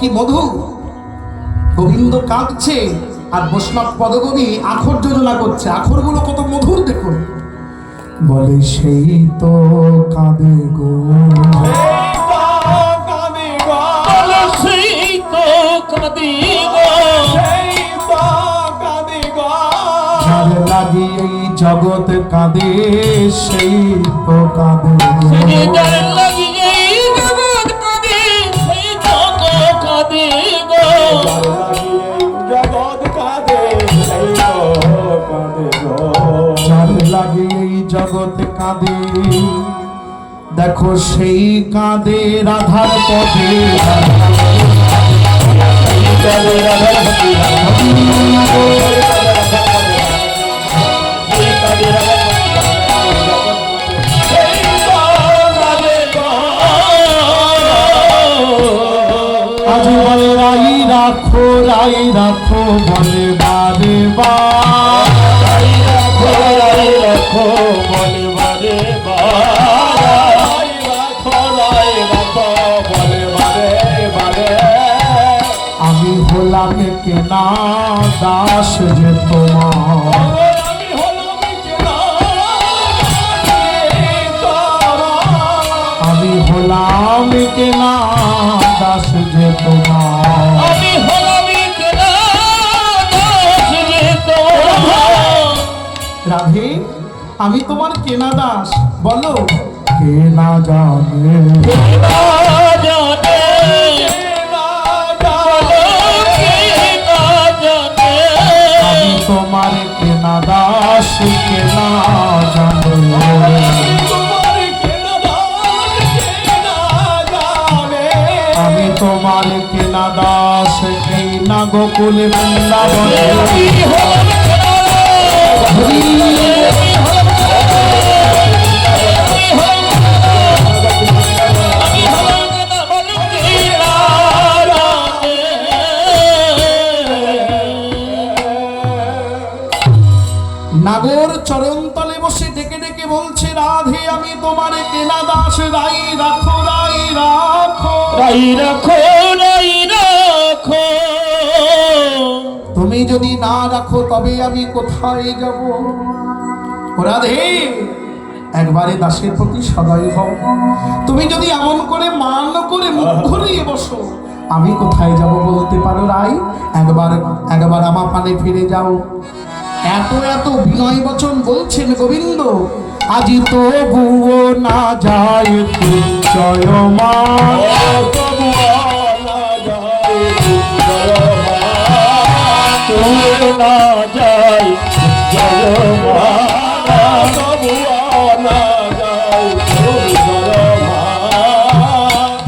কি মধু। গোবিন্দ কাঁদছে আর বৈষ্ণব পদকবি আখর যোজনা করছে, আখরগুলো কত মধুর দেখুন। বলে সেই তো কাঁদে গো, সেই তো কাঁদে গো, যার লাগি এই জগৎ কাঁদে সেই তো কাঁদে, যার লাগি এই জগৎ কাঁদে সেই জগৎ কাঁদে গো, যার লাগি এই জগৎ কাঁদে। দেখো সেই কাঁদে রাধার পদে, আজ বলে রাই রাখো বলে বারে বার, রাই রাখো বলে বারে বার, রাই রাখো বলে বারে বারে। আমি হলাম কেনা দাস যে তোমার, আমি হলাম কেনা দাস যে তোমার, আমি হলাম কেনা দাস যে তোমার। রাধে আমি তোমার কেনা দাস, বলো কে না জানে, না জানে, না জানে, না জানে, আমি তোমার কেনা দাস কেনা জানে, আমি তোমার কেনা দাস এই না গোকুলে বৃন্দাবনে। নাগর চরণ তলে বসে ডেকে ডেকে বলছে রাধে আমি তোমার কেনা দাস, রাই রাখো রাই রাখো, রাই রাখো, রাই রাখো। তুমি যদি না রাখো তবে আমি কোথায় যাব। ও রাধে একবারে দাসের প্রতি সদয় হও, তুমি যদি এমন করে মান করে মুখ ঘুরিয়ে বসো আমি কোথায় যাব বলতে পারো রাই, একবার আমার পানে ফিরে যাও। এত এত বিনয় বচন বলছেন গোবিন্দ, আজি তো বুও না যায় জয় মা, না যায় জয় মা,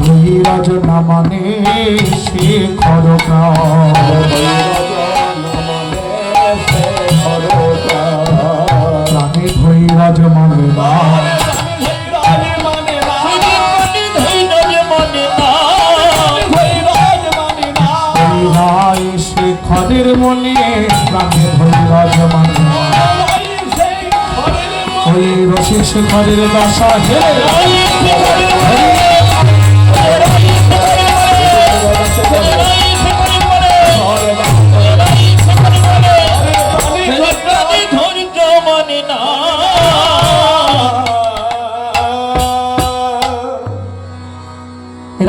ধৈরাজ না মানে সে খরকা, প্রাণে ধৈরাজ মানে না, সে খদের মনে প্রাণে ধৈরাজ মানে না, ওই রসি শেখরের দশা হে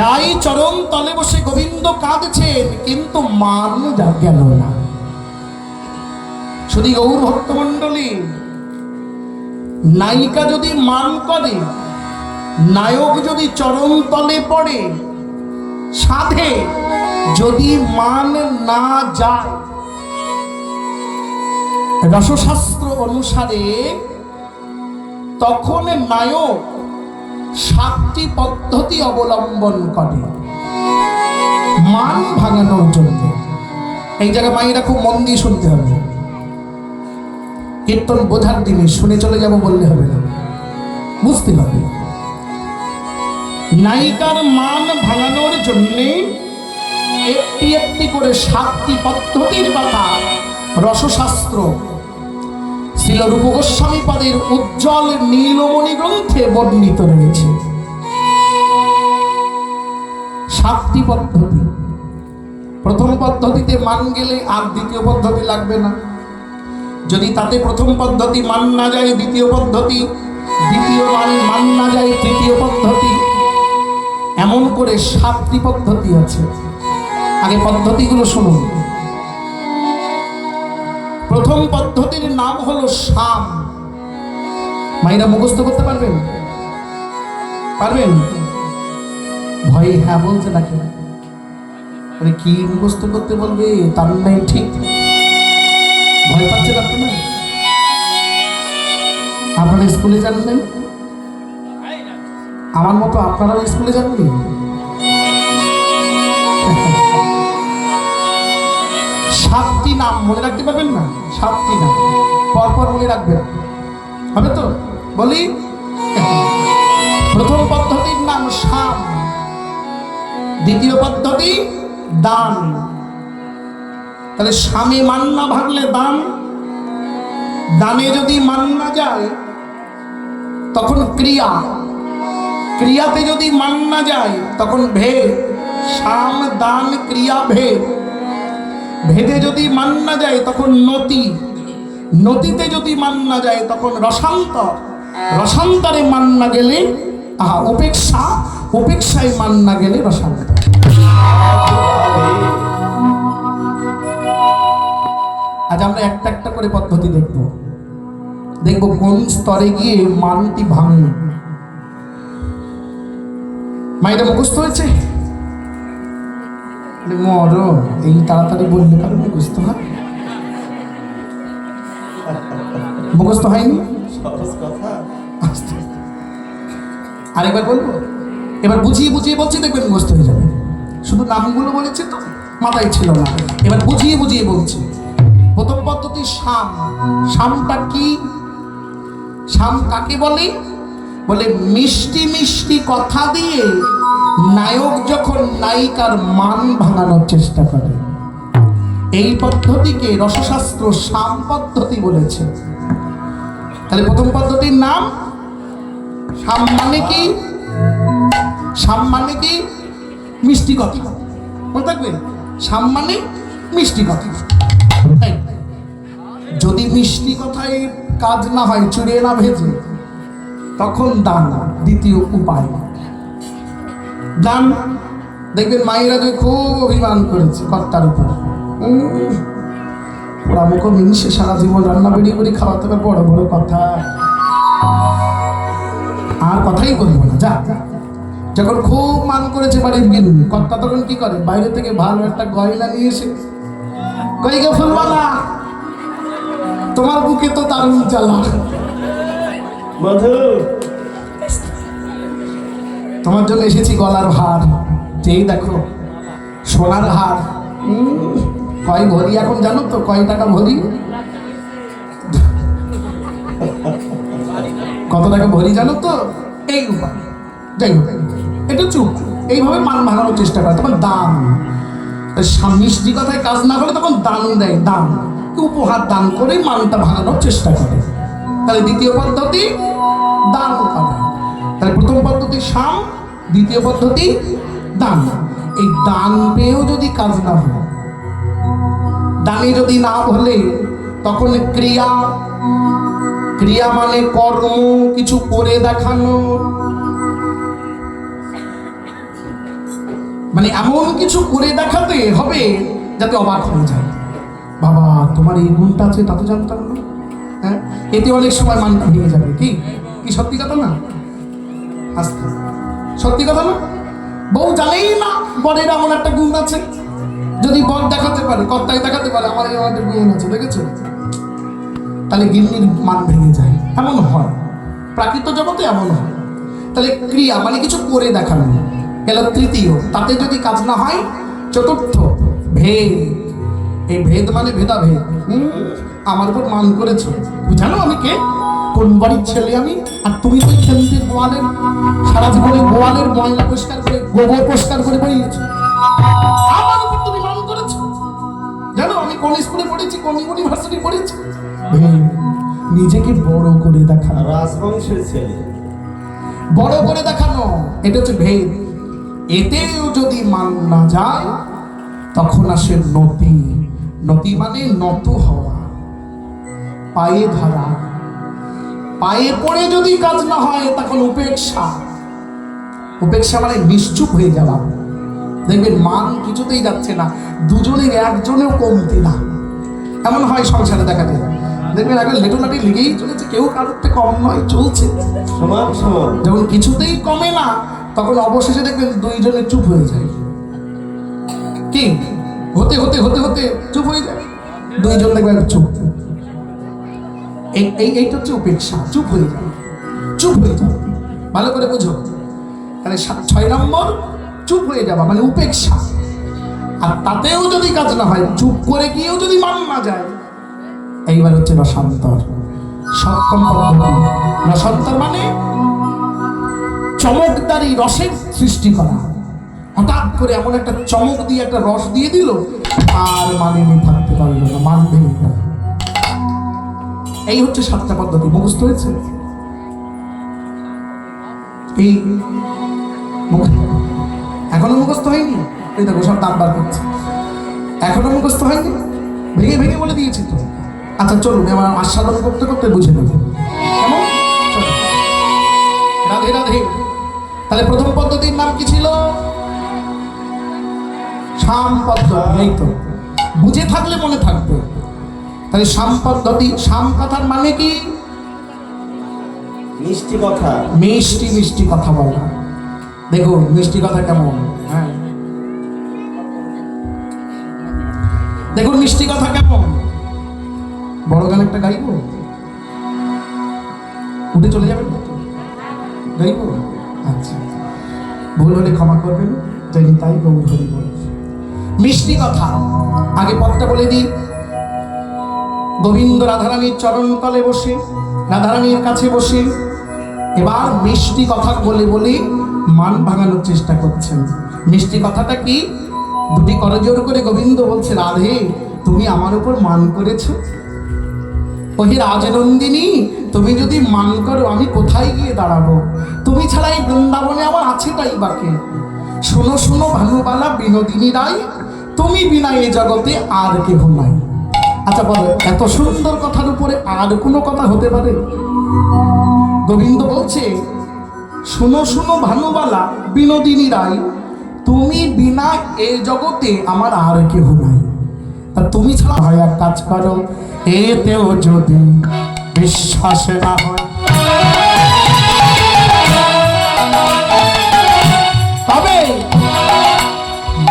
রাই চরণ তলে বসে গোবিন্দ কাঁদছেন কিন্তু মান যা গেল না। শুধু গৌর ভক্তমণ্ডলী নায়িকা যদি মান করে, নায়ক যদি চরণ তলে পড়ে, সাধে যদি মান না যায়, রসশাস্ত্র অনুসারে তখন নায়ক 7টি পদ্ধতি অবলম্বন করে মান ভাঙানোর জন্য। এই জায়গায় মায়েরা খুব মন দিয়ে শুনতে হবে, কীর্তন বোঝার জিনিস, শুনে চলে যাব বললে হবে না, বুঝতে হবে। নায়িকার মান ভাঙানোর জন্য একটি একটি করে 7টি পদ্ধতির কথা রসশাস্ত্র শ্রীল রূপ গোস্বামী পাদের উজ্জ্বল নীলমণি গ্রন্থে বর্ণিত রয়েছে। 7টি পদ্ধতি প্রথম পদ্ধতিতে মান গেলে আর দ্বিতীয় পদ্ধতি লাগবে না। যদি তাতে প্রথম পদ্ধতি মান না যায় দ্বিতীয় পদ্ধতি, দ্বিতীয় মান না যায় তৃতীয় পদ্ধতি, এমন করে 7টি পদ্ধতি আছে। আগে পদ্ধতিগুলো শুনুন। প্রথম পদ্ধতির নাম হলো সাম। মায়েরা মুখস্থ করতে পারবেন? পারবেন? ভয়ে হ্যাঁ বলছে নাকি? আরে কি মুখস্থ করতে বলবে তার নাই ঠিক। ভয় পাচ্ছেন আপনারা? আপনারা স্কুলে জানলেন, আমার মতো আপনারাও স্কুলে যাননি? সাতটি নাম মনে রাখতে পারবেন না? 7টি নাম পরপর মনে রাখবেন, হবে তো? বলি, প্রথম পদ্ধতির নাম সাম, দ্বিতীয় পদ্ধতি দান। তাহলে সামে মান না ভাগলে দান, দানে যদি মান না যায় তখন ক্রিয়া, ক্রিয়াতে যদি মান না যায় তখন ভেদ। সাম দান ক্রিয়া ভেদ, ভেদে যদি মান না যায় তখন নতি, নতিতে যদি মান না যায় তখন রসান্তর, রসান্তরে মান না গেলে উপেক্ষা, উপেক্ষায় মান না গেলে রসান্তর। আজ আমরা একটা একটা করে পদ্ধতি দেখব, দেখব কোন স্তরে গিয়ে মানটি ভাঙে। মায়েরা মুখস্থ হয়েছে? মরণ এই তাড়াতাড়ি বললে কারণ মুখস্থ হয়? মুখস্থ হয়নি? আরেকবার বলবো, এবার বুঝিয়ে বুঝিয়ে বলছি, দেখবেন মুখস্থ হয়ে যাবে। শুধু নামগুলো বলেছে তো মাথায় ছিল না, এবার বুঝিয়ে বুঝিয়ে বলছি। প্রথম পদ্ধতি সাম। সামটা কি? সাম কাকে বলে? বলে মিষ্টি মিষ্টি কথা দিয়ে নায়ক যখন নায়িকার মান ভাঙানোর চেষ্টা করে, এই পদ্ধতিকে রসশাস্ত্র সাম পদ্ধতি বলেছে। তাহলে প্রথম পদ্ধতির নাম সাম। মানে কি? সাম মানে কি? মিষ্টি কথা। মনে থাকবে, সাম মানে মিষ্টি কথা। যদি মিষ্টি কথায় কাজ না হয়, চুড়িয়ে না ভেজে, তখন দান দ্বিতীয় উপায়। দান দেখবেন মায়েরা যে খুব অভিমান করেছে কর্তার উপর, ওরা মুখ মিনিষে সারা জীবন রান্না বেরিয়ে বেরিয়ে খাওয়াতে পারে, বড় বড় কথা, আর কথাই বলবো না। যা, যখন খুব মান করেছে বাড়ির গিন্নি, কর্তা তখন কি করে? বাইরে থেকে ভালো একটা গয়না নিয়ে এসে, কইকে ফুলবালা তোমার বুকে তো দারুণ জ্বালা, তোমার জন্য এসেছি গলার হার, যেই দেখো সোনার হার। কয় ভরি এখন জানো তো? কয় টাকা ভরি? কত টাকা ভরি জানো তো? এই উপায়। যাই হোক, এটা চুপ, এইভাবে মান ভাঙানোর চেষ্টা করে। তখন দান, মিষ্টি কথায় কাজ না করে তখন দান দেয়, দান উপহার দান করে মানটা ভাঙানোর চেষ্টা করে। তাহলে দ্বিতীয় পদ্ধতি দান করা। তাহলে প্রথম পদ্ধতি সাম, দ্বিতীয় পদ্ধতি দান। এই দান পেয়েও যদি কাজ না হয়, দানে যদি না হলে তখন ক্রিয়া। ক্রিয়া মানে কর্ম, কিছু করে দেখানো, মানে এমন কিছু করে দেখাতে হবে যাতে অবাক হয়ে যায়। বাবা তোমার এই গুণটা আছে, তা তো জানতাম না। হ্যাঁ, এতে অনেক সময় মানটা ভেঙে যাবে। কি কি সত্যি কথা না? আস্তে, সত্যি কথা না? বউ জানেই না বরের এমন একটা গুণ আছে, যদি বর দেখাতে পারে, কর্তাই দেখাতে পারে আমার এই একটা গুণ আছে, দেখেছো? তাহলে গিন্নির মান ভেঙে যায়। এমন হয়, প্রাকৃত জগতে এমন হয়। তাহলে ক্রিয়া মানে কিছু করে দেখানো গেল তৃতীয়। তাতে যদি কাজ না হয় চতুর্থ ভেদ। এই ভেদ মানে ভেদাভেদ। আমার উপর মান করেছো, জানো আমি কে, কোন বাড়ির ছেলে আমি, আর তুমি তো খেলতে গোয়ালের সারা জীবনে গোয়ালের ময়লা পরিষ্কার করে, গোবর পরিষ্কার করে বেরিয়েছো, আমার উপর তুমি মান করেছো। জানো আমি কোন স্কুলে পড়েছি, কোন ইউনিভার্সিটি পড়েছি। নিজেকে বড় করে দেখানো, রাজবংশের ছেলে, বড় করে দেখানো, এটা হচ্ছে ভেদ। এতেও যদি মান না যায় তখন আসে নতি। নতি মানে নত হওয়া, পায়ে ধরা। পায়ে পড়ে যদি কাজ না হয় তখন উপেক্ষা। উপেক্ষা মানে নিশ্চুপ হয়ে যাওয়া। দেখবেন মান কিছুতেই যাচ্ছে না, দুজনের একজনেও কমতি না। এমন হয় সংসারে, দেখা যায় দেখবেন আগে লেটোলাটি লেগেই চলেছে, কেউ কারোর থেকে কম নয়, চলছে সমান সমান। যখন কিছুতেই কমে না তখন অবশেষে দেখবেন দুইজনে চুপ হয়ে যায়। কি হতে হতে হতে হতে চুপ হয়ে যায়, দুইজন দেখবেন চুপ। এইটা হচ্ছে উপেক্ষা, চুপ হয়ে যায়, চুপ হয়ে যাও। ভালো করে বুঝো, তাহলে 6 নম্বর চুপ হয়ে যাওয়া মানে উপেক্ষা। আর তাতেও যদি কাজ না হয়, চুপ করে গিয়েও যদি মান না যায়, এইবার হচ্ছে রসান্তর। 7ম পদ্ধতি। রসান্তর মানে চমকদারি রসের সৃষ্টি করা। হঠাৎ করে এমন একটা চমক দিয়ে একটা রস দিয়ে দিল, আর মানেনি থাকতে পারলো না, মান ভেঙে গেল। এই হচ্ছে 7টা পদ্ধতি। মুখস্থ হয়েছে? এই এখনো মুখস্থ হয়নি? এই দেখো সব দাম বার করছে, এখনো মুখস্থ হয়নি, ভেঙে ভেঙে বলে দিয়েছি তো। আচ্ছা চলুন, এবার আস্বাদন করতে করতে বুঝে নেব কেমন। চলো, রাধে রাধে। তাহলে প্রথম পদ্ধতির নাম কি ছিল? সাম পদ্ধতি। এই তো, বুঝে থাকলে মনে থাকবে। তাহলে সাম পদ্ধতি। সাম কথার মানে কি? মিষ্টি কথা। মিষ্টি মিষ্টি কথা বলা। দেখুন মিষ্টি কথা কেমন। হ্যাঁ, দেখুন মিষ্টি কথা কেমন। বড় গান একটা গাইব, উঠে চলে যাবেন না তো? গাইব? আচ্ছা, ভুল হলে ক্ষমা করবেন। জানি তাই গৌর হরি বল। মিষ্টি কথা। আগে পথটা বলে দিই। গোবিন্দ রাধারানীর চরণ তলে বসে, রাধারানীর কাছে বসে এবার মিষ্টি কথা বলে বলে মান ভাঙানোর চেষ্টা করছেন। মিষ্টি কথাটা কি? দুটি করজোড় করে গোবিন্দ বলছে, রাধে তুমি আমার উপর মান করেছো। ওহে রাজনন্দিনী, তুমি যদি মান করো আমি কোথায় গিয়ে দাঁড়াবো? তুমি ছাড়া এই বৃন্দাবনে আমার আছেটাই বাকি। শোনো শোনো ভানুবালা বিনোদিনী রায়, তুমি বিনা এ জগতে আর কেহ নাই। আচ্ছা বলো, এত সুন্দর কথার উপরে আর কোনো কথা হতে পারে? গোবিন্দ বলছে, শোনো শোনো ভানুবালা বিনোদিনী রায়, তুমি বিনা এ জগতে আমার আর কেহ নাই। তা তুমি ছাড়া হয়, এক কাজ করো, এতেও যদি বিশ্বাস না হয় তবে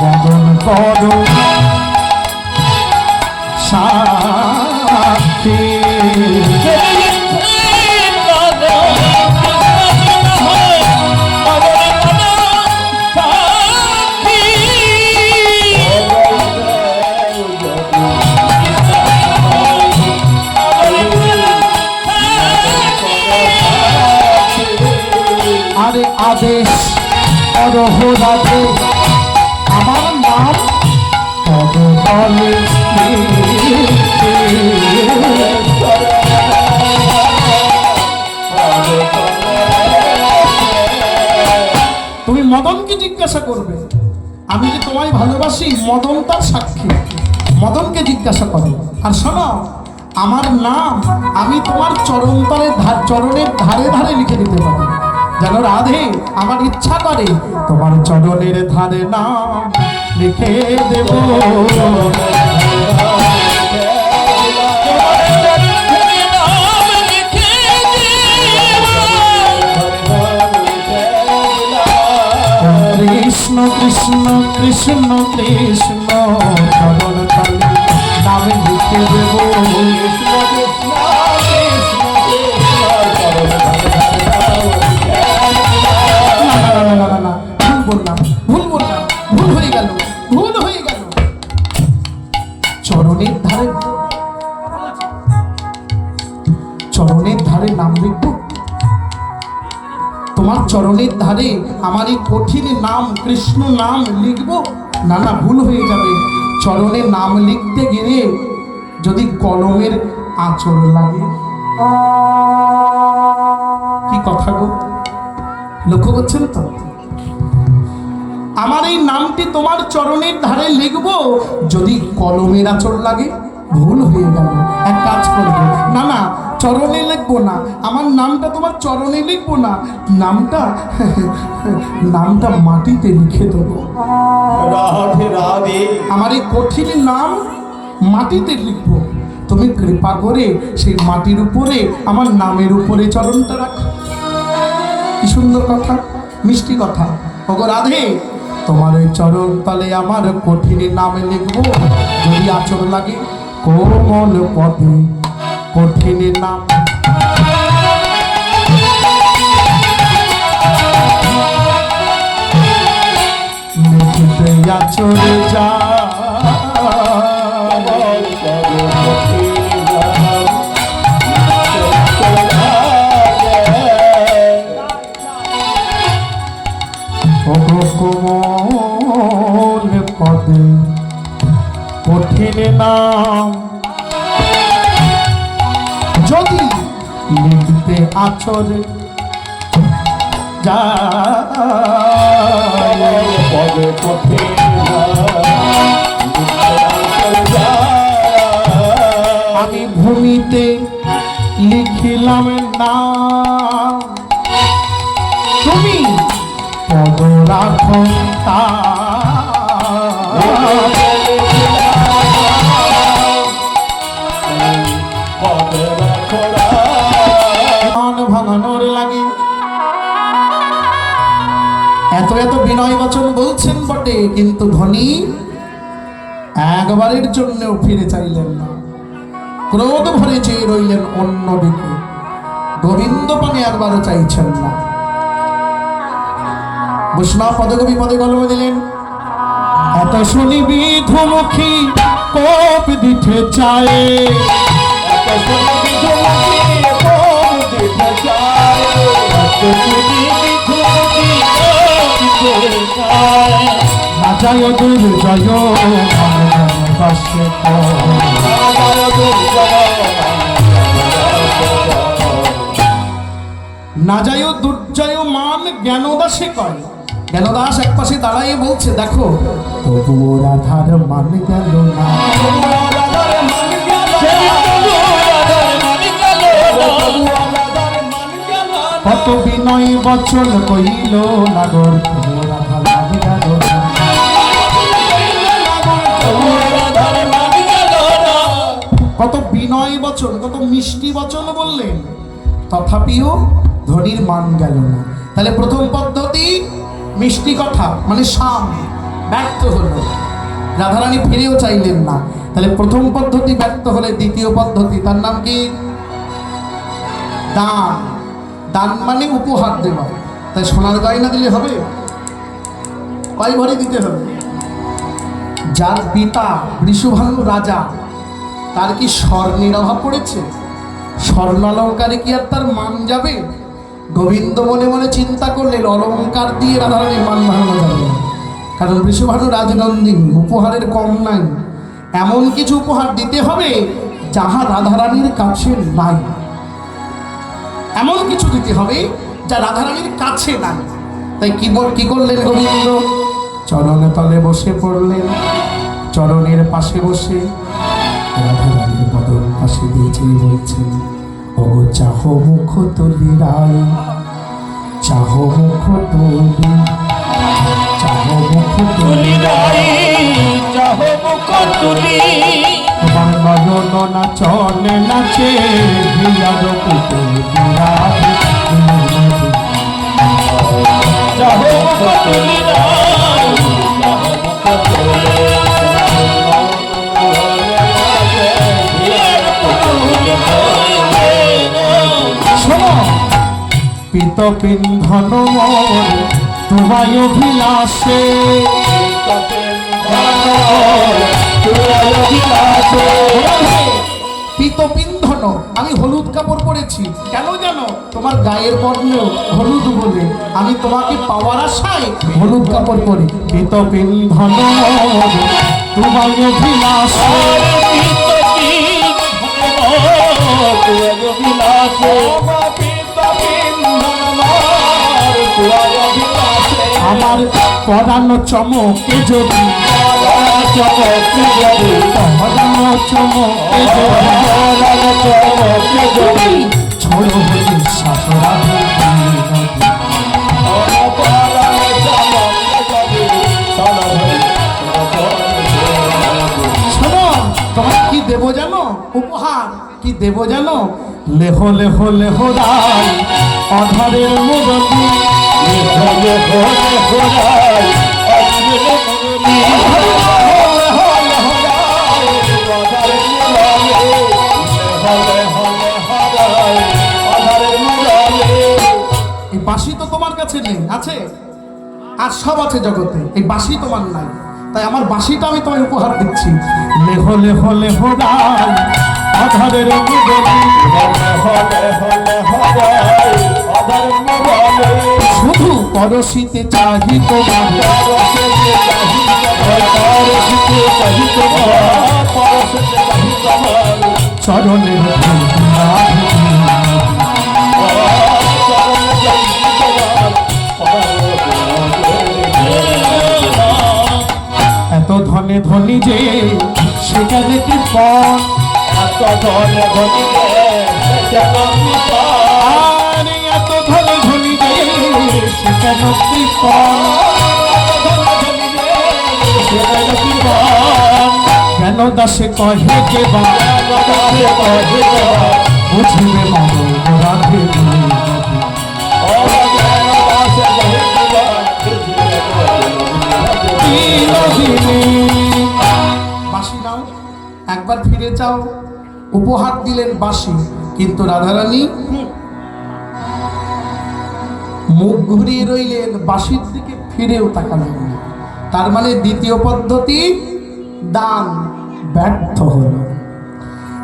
বদন করো সাক্ষী। আরে আদেশ অরহ রাধে, আমার নাম পদ বলে। তুমি মদনকে জিজ্ঞাসা করবে, আমি যে তোমায় ভালোবাসি, মদন তার সাক্ষী। মদনকে জিজ্ঞাসা করো। আর শোনো, আমার নাম আমি তোমার চরণের ধারে ধারে লিখে দিতে পারি। জানো রাধে, আমার ইচ্ছা করে তোমার চরণের ধারে নাম লিখে দেব। কৃষ্ণ কৃষ্ণ কৃষ্ণ কৃষ্ণ চরণ তলে নাম লিখে দেব। কৃষ্ণ কৃষ্ণ কৃষ্ণ কৃষ্ণ চরণ তলে। ভুল বললাম, ভুল হয়ে গেল, ভুল হয়ে গেল। চরণের ধারে, চরণের ধারে নাম লিখব। তোমার চরণের ধারে আমার এই কঠিন নাম কৃষ্ণ নাম লিখব? না না, ভুল হয়ে যাবে। চরণে নাম লিখতে গিয়ে যদি কলমের আঁচড় লাগে, কি কথা গো, লক্ষ্য করছেন তো? আমার এই নামটি তোমার চরণের ধারে লিখবো, যদি কলমের আঁচড় লাগে ভুল হয়ে গেল, এক কাজ করবো, না না চরণে লিখবো না, আমার নামটা তোমার চরণে লিখবো না, নামটা মাটিতে লিখে দেবো। রাধে রাধে। আমার এই কঠিন নাম মাটিতে লিখবো, তুমি কৃপা করে সেই মাটির উপরে আমার নামের উপরে চরণটা রাখো। কি সুন্দর কথা, মিষ্টি কথা। ওগো রাধে, তোমার ওই চরণ তলে আমার কঠিন নামে লিখবো, যদি আচরণ লাগে কোমল পদে কঠিন নাম। লিখিতে আচরে যা কোমল পদে কঠিন নাম, যদি লিখতে আচরে যায় পদে কঠিন আমি ভূমিতে লিখিলাম নাম, তুমি পদ রাখো ভাঙানোর লাগে। এত এত বিনয় বচন বলছেন বটে, কিন্তু ধনী একবারের জন্যও ফিরে চাইলেন না, ক্রোধ ভরে চেয়ে রইলেন অন্যদিকে, গোবিন্দ পানে একবারও চাইছেন না। বৈষ্ণব পদকবি পদে কলম দিলেন, এত শুনি বিধুমুখী কোপ দিতে চায়, না যায় দুর্জয় না যায় দুর্জয় মান জ্ঞানদাসে কয়। জ্ঞানদাস এক পাশে দাঁড়াইয়ে বলছে, দেখো তবুও রাধার মান গেল না, কত বিনয় বচন কইল নাগর, রাধার মান গেল না। কত বিনয় বচন, কত মিষ্টি বচন বললেন, তথাপিও ধনীর মান গেল না। তাহলে প্রথম পদ্ধতি মিষ্টি কথা মানে শাম ব্যর্থ হলো, রাধারানী ফিরেও চাইলেন না। তাহলে প্রথম পদ্ধতি ব্যর্থ হলে দ্বিতীয় পদ্ধতি, তার নাম কি? দান। দান মানে উপহার দেওয়া। তাই সোনার গয়না দিলে হবে? কয় ভরি দিতে হবে? যার পিতা বৃষভানু রাজা, তার কি স্বর্ণের অভাব পড়েছে? স্বর্ণালঙ্কারে কি আর তার মান যাবে? গোবিন্দ মনে মনে চিন্তা করলেন, অলঙ্কার দিয়ে রাধারানীর মান বাড়ানো যাবে না, কারণ বৃষভানু রাজনন্দিনী, উপহারের কম নাই। এমন কিছু উপহার দিতে হবে যাহা রাধারানীর কাছে নাই, এমন কিছু দিতে হবে যা রাধারানীর কাছে নাই। তাই কি করলেন গোবিন্দ? চরণে তলে বসে পড়লেন, চরণের পাশে বসে রাধারানীর বদন পাশে দিয়েছে, বলছেন, ওগো চাহ মুখ তুলি রায়, চাহ মুখ তুলি, চাহ মুখ তুলি রায়, চাহ মুখ তুলি, তোমার নয়ন নাচন নাচে হিয়ার পুতুল বিরাট, চাহ মুখ তুলি রাই, চাহ মুখ তুলি, শোনো পিত পিন্ধন মোর তোমায় অভিলাষে, পিত পিন্ধন, আমি হলুদ কাপড় পরেছি, কেন জানো? তোমার গায়ের বর্ণ হলুদ বলে আমি তোমাকে পাওয়ার আশায় হলুদ কাপড় পরি। পিত পিন্ধন মোর তোমায় অভিলাষে, আমার পরাণ চমকে যদি চমকে যদি পরানো চমকে যদি পরানো চমকে যদি ছোড়ো হলে শাসরাধে পরানো চমকে যদি সনধরে শোনো, তোমার কি দেবো জানো? উপহার কি দেবো জানো? লেহ লেহ লেহ রাই অধারের মুরলি, হলে হলে হরাই অশ্বিনে মুরলি হলে হলে হরাই অধারের মুরলি হলে হলে হরাই অধারের মুরলি। এই বাঁশি তো তোমার কাছে নেই, আছে? আর সব আছে জগতে, এই বাঁশি তোমার নাই। তাই আমার বাঁশিটা আমি তোমায় উপহার দিচ্ছি। লেহ লেহ লেহ রাই অধারের মুরলি, হলে হলে হলে হরাই অধারের মুরলি শুধু পরশিতে চাহি তোমার পরশিতে চাহি পরশিতে চাহি তোমার পরশিতে চাহি তোমার চরণের ধূলি রাধে। চরণ চাহি তোমার এত ধনে ধনী যে সেখানে কৃপণ, এত ধনে ধনী আরে এত ধনে ধনী যে সেখানে কৃপণ, কেন দাসে কহে কে বা বুঝিবে মন রাধে বাঁশি নাও, একবার ফিরে যাও। উপহার দিলেন বাঁশি, কিন্তু রাধারানী মুখ ঘুরিয়ে রইলেন, বাঁশির দিকে ফিরেও তাকালেন না। তার মানে দ্বিতীয় পদ্ধতি দান ব্যর্থ হলো।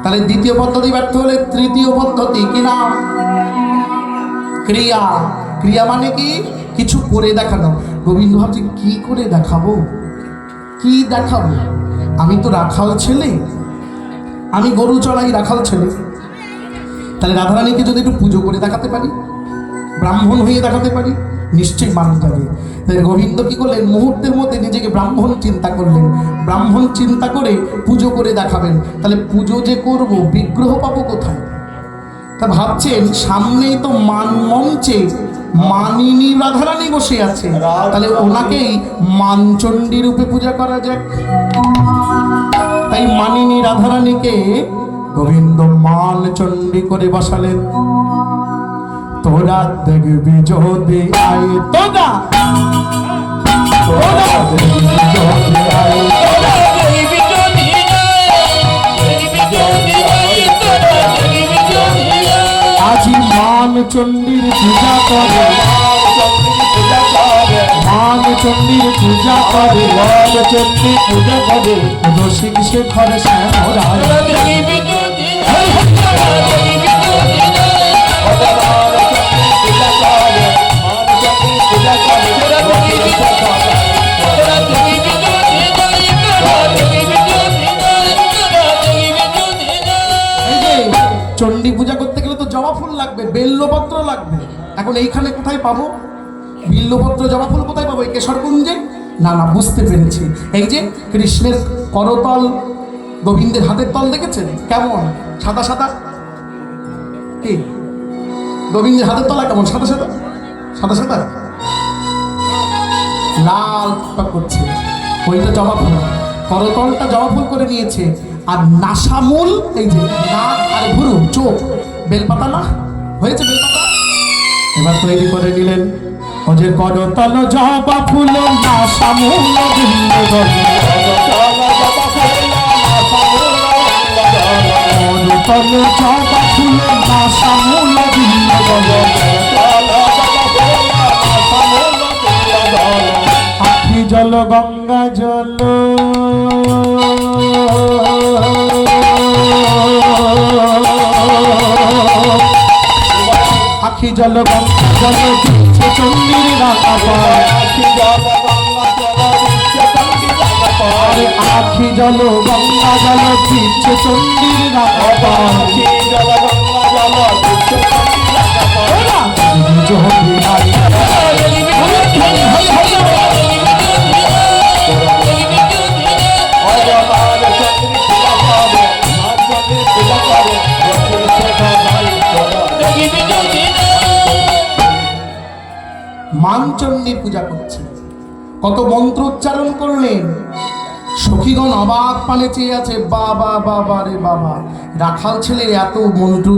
তাহলে দ্বিতীয় পদ্ধতি ব্যর্থ হলে তৃতীয় পদ্ধতি কি নাম? ক্রিয়া। ক্রিয়া মানে কি? কিছু করে দেখানো। গোবিন্দ ভাবছে কি করে দেখাবো, কি দেখাবো? আমি তো রাখাল ছেলে, আমি গরু চড়াই রাখাল ছেলে। তাহলে রাধারানীকে যদি একটু পুজো করে দেখাতে পারি, ব্রাহ্মণ হয়ে দেখাতে পারি, নিশ্চয়ই মান যাবে। তাই গোবিন্দ কি করলেন? মুহূর্তের মধ্যে নিজেকে ব্রাহ্মণ চিন্তা করলেন। ব্রাহ্মণ চিন্তা করে পুজো করে দেখাবেন। তাহলে পুজো যে করব, বিগ্রহ পাবো কোথায়? তা ভাবছেন সামনেই তো মান মঞ্চে মানিনী রাধারানী বসে আছে, তাহলে ওনাকেই মানচণ্ডী রূপে পূজা করা যাক। তাই মানিনী রাধারানীকে গোবিন্দ মানচণ্ডী করে বসালেন। তোরা দেখবি যদি আয় তোরা, তোরা দেখবি যদি আয় আজি মানচণ্ডীর পূজা করে, মানচণ্ডীর পূজা করে, চন্ডী পূজা করে রসিক শেখর শ্যামরায়। চণ্ডী পূজা করতে গেলে তো জবা ফুল লাগবে, বেল্লপত্র লাগবে। এখন এইখানে কোথায় পাবো বিল্লপত্র, জবা ফুল কোথায় পাবো? এই কেশরকুঞ্জে? না না, বুঝতে পেরেছি। এই যে কৃষ্ণের করতল, গোবিন্দের হাতের তল দেখেছেন কেমন সাদা সাদা? কি গোবিন্দের হাতের তলা কেমন সাদা সাদা সাদা সাদা লাল টক করছে, ওইটা জবা ফুল। করতলটা জবা ফুল করে নিয়েছে, আর নাসামূল এই যে নাক আর ভুরু চোখ বেলপাতা না হয়েছে, বেলপাতা এবার তৈরি করে নিলেন। ও যে করতল জবা ফুল নাসামূল বৃন্দাবন, করতল জবা ফুল নাসামূল বৃন্দাবন, আখি জল গঙ্গা জল, আখি জল গঙ্গা জল দিচ্ছে চণ্ডীর রাঙা পায়, আরে আখি জল গঙ্গা জল দিচ্ছে চণ্ডীর রাঙা পায়। যোগী নারী মানচণ্ডী পূজা করছে। কত মন্ত্র উচ্চারণ করলেন, সখীগণ অবাক পানে চেয়ে আছে, বাবা বাবা রে বাবা, রাখাল ছেলের এত মন্ত্র